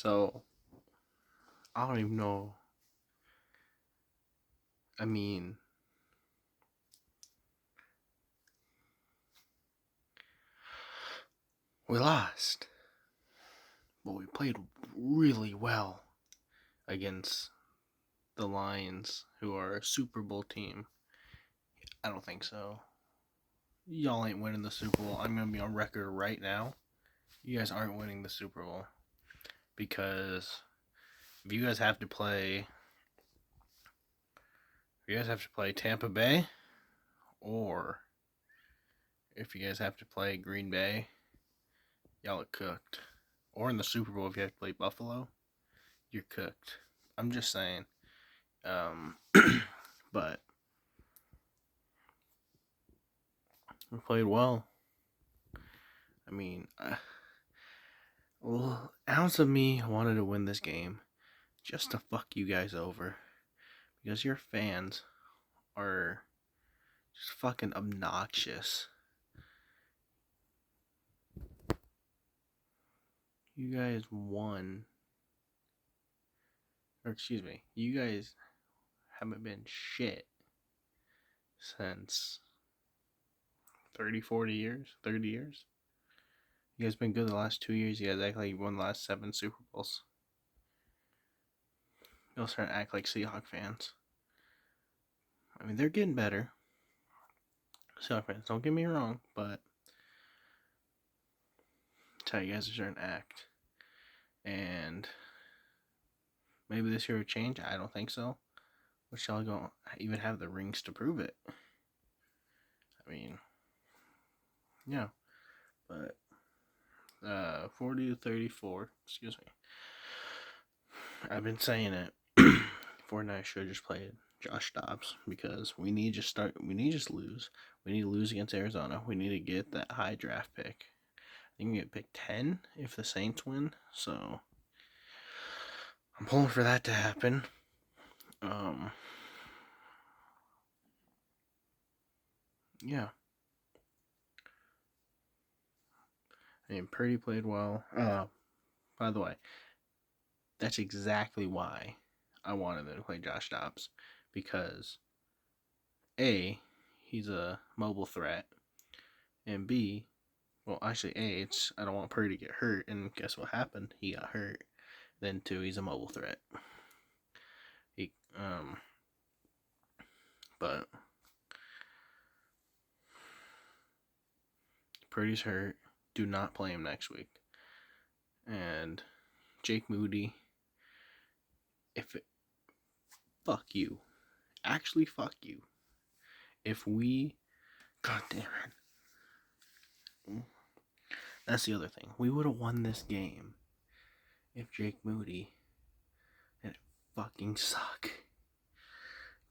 So I don't even know. I mean, we lost, but we played really well against the Lions, who are a Super Bowl team. I don't think so. Y'all ain't winning the Super Bowl. I'm gonna be on record right now. You guys aren't winning the Super Bowl because if you guys have to play, Tampa Bay, or if you guys have to play Green Bay, y'all are cooked. Or in the Super Bowl, if you have to play Buffalo, you're cooked. I'm just saying. Um, but we played well. I mean, well, ounce of me wanted to win this game just to fuck you guys over because your fans are just fucking obnoxious. You guys won, or excuse me, you guys haven't been shit since 30, 40 years, 30 years. You guys been good the last 2 years. You guys act like you won the last 7 Super Bowls. You'll start to act like Seahawk fans. I mean, they're getting better. Seahawk fans, don't get me wrong, but that's how you guys are starting to act. And maybe this year will change. I don't think so. Which y'all don't even have the rings to prove it. I mean, yeah. But 40 to 34, excuse me. I've been saying it. Fortnite should have just played Josh Dobbs because we need to lose. We need to lose against Arizona. We need to get that high draft pick. I think we get pick 10 if the Saints win. So I'm pulling for that to happen. Yeah. I mean, Purdy played well. By the way, that's exactly why I wanted them to play Josh Dobbs because A, he's a mobile threat, and B, well, actually, A, it's I don't want Purdy to get hurt, and guess what happened? He got hurt. Then two, he's a mobile threat. He but Purdy's hurt. Do not play him next week. And Jake Moody, fuck you. Actually, fuck you. If we, god damn it. That's the other thing. We would have won this game if Jake Moody didn't fucking suck.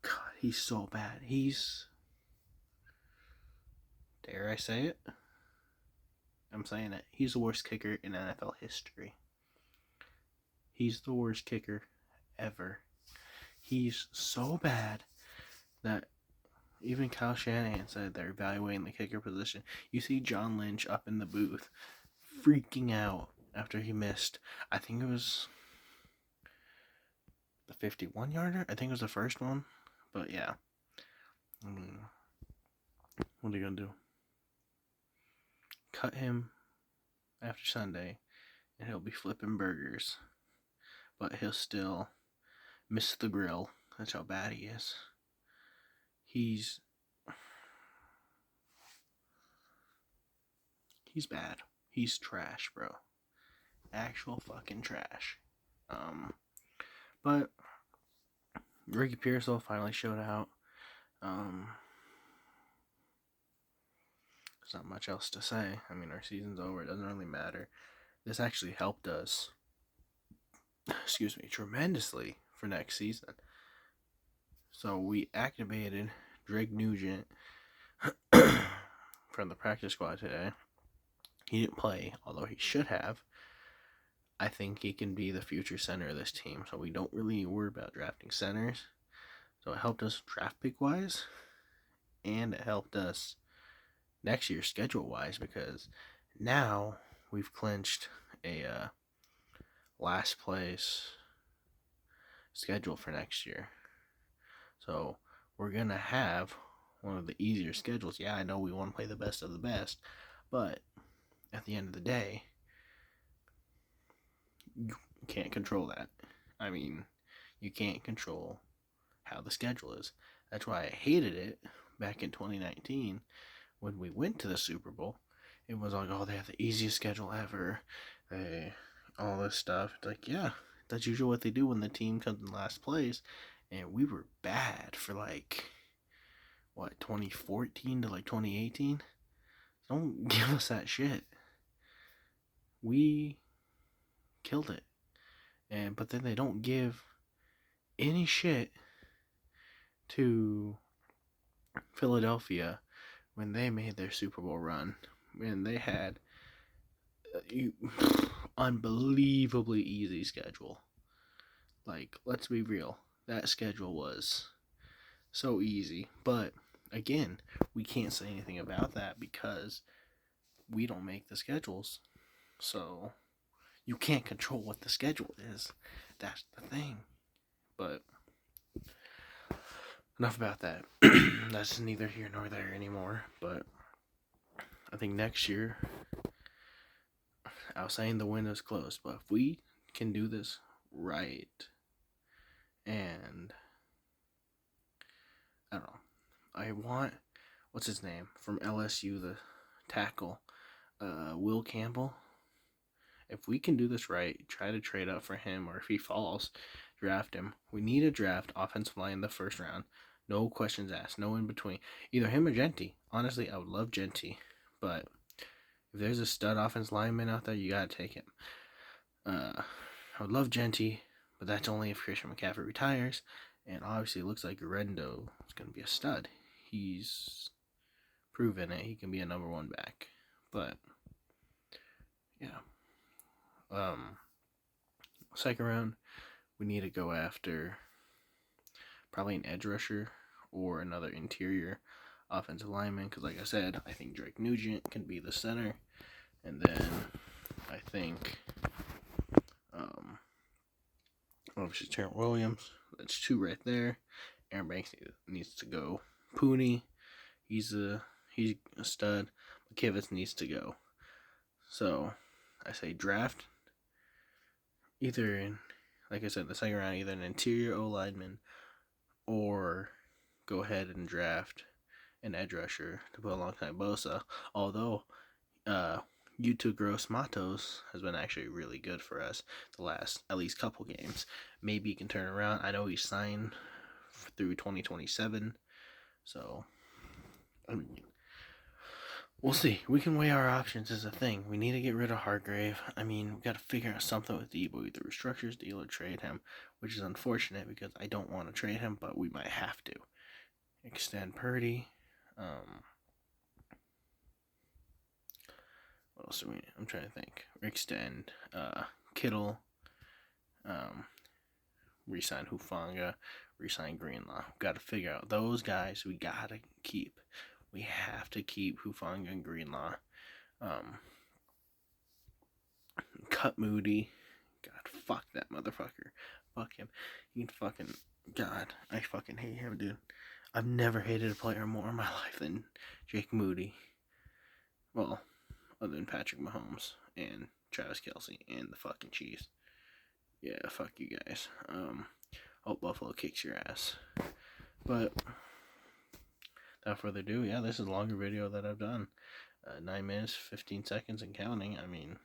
God, he's so bad. Dare I say it? I'm saying it. He's the worst kicker in NFL history. He's the worst kicker ever. He's so bad that even Kyle Shanahan said they're evaluating the kicker position. You see John Lynch up in the booth freaking out after he missed. I think it was the 51-yarder. I think it was the first one. But yeah. I mean, what are you going to do? Cut him after Sunday, and he'll be flipping burgers. But he'll still miss the grill. That's how bad he is. He's bad. He's trash, bro. Actual fucking trash. But Ricky Pearsall finally showed out. There's not much else to say. I mean, our season's over. It doesn't really matter. This actually helped us, tremendously for next season. So we activated Drake Nugent from the practice squad today. He didn't play, although he should have. I think he can be the future center of this team, so we don't really worry about drafting centers. So it helped us draft pick wise, and it helped us next year schedule wise because now we've clinched a last place schedule for next year. So we're going to have one of the easier schedules. Yeah, I know we want to play the best of the best, but at the end of the day, you can't control that. I mean, you can't control how the schedule is. That's why I hated it back in 2019 when we went to the Super Bowl. It was like, oh, they have the easiest schedule ever. All this stuff. It's like, yeah, that's usually what they do when the team comes in last place. And we were bad for 2014 to 2018? Don't give us that shit. We killed it. But then they don't give any shit to Philadelphia when they made their Super Bowl run. When they had unbelievably easy schedule. Let's be real. That schedule was so easy. But again, we can't say anything about that because we don't make the schedules. So you can't control what the schedule is. That's the thing. But enough about that. That's neither here nor there anymore. But I think next year, I was saying the window's closed, but if we can do this right, and I don't know, I want, what's his name from LSU, the tackle, Will Campbell. If we can do this right, try to trade up for him, or if he falls, draft him. We need a draft offensive line in the first round. No questions asked. No in between. Either him or Genty. Honestly, I would love Genty, but if there's a stud offensive lineman out there, you gotta take him. I would love Genty, but that's only if Christian McCaffrey retires. And obviously, it looks like Rendo is gonna be a stud. He's proven it. He can be a number one back. But yeah. Second round, we need to go after probably an edge rusher or another interior offensive lineman. Because, like I said, I think Drake Nugent can be the center. And then I think, obviously, Trent Williams. That's two right there. Aaron Banks needs to go. Pooney, he's a stud. McKivitz needs to go. So I say draft either in, like I said, the second round, either an interior O lineman or go ahead and draft an edge rusher to put alongside Bosa. Although Yuta Gross Matos has been actually really good for us the last at least couple games. Maybe he can turn around. I know he's signed through 2027, so I mean, we'll see. We can weigh our options as a thing. We need to get rid of Hargrave. I mean, we got to figure out something with Debo. Either restructure his deal or trade him, which is unfortunate because I don't want to trade him, but we might have to. Extend Purdy. What else do we need? I'm trying to think. Extend Kittle. Resign Hufanga. Resign Greenlaw. Got to figure out those guys we got to keep. We have to keep Hufanga and Greenlaw. Cut Moody. God, fuck that motherfucker. Fuck him. He can fucking... God, I fucking hate him, dude. I've never hated a player more in my life than Jake Moody. Well, other than Patrick Mahomes and Travis Kelce and the fucking Chiefs. Yeah, fuck you guys. Hope Buffalo kicks your ass. But without further ado, yeah, this is a longer video that I've done. 9 minutes, 15 seconds and counting. I mean,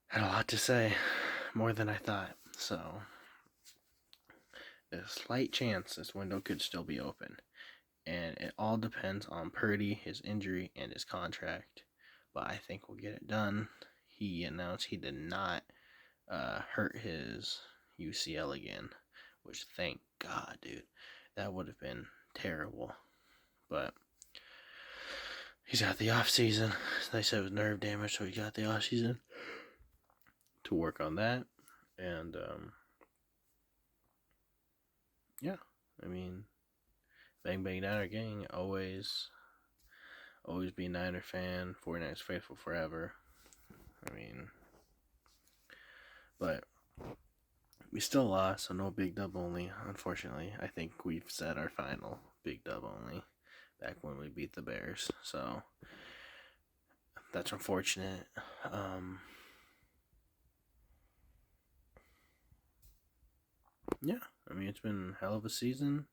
had a lot to say. More than I thought. So, there's a slight chance this window could still be open. And it all depends on Purdy, his injury, and his contract. But I think we'll get it done. He announced he did not hurt his UCL again. Which, thank God, dude. That would have been terrible. But he's got the off season. They said it was nerve damage, so he got the off season to work on that. And yeah, I mean, bang bang Niner gang, always be a Niner fan. 49ers faithful forever. I mean, But we still lost, so no big dub only. Unfortunately, I think we've set our final big dub only back when we beat the Bears. So that's unfortunate. Yeah, I mean, it's been a hell of a season.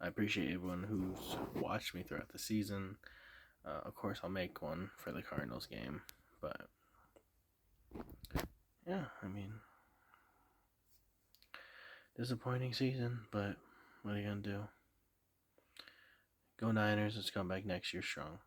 I appreciate everyone who's watched me throughout the season. Of course, I'll make one for the Cardinals game, but yeah, I mean, disappointing season, but what are you gonna do? Go Niners! Let's come back next year strong.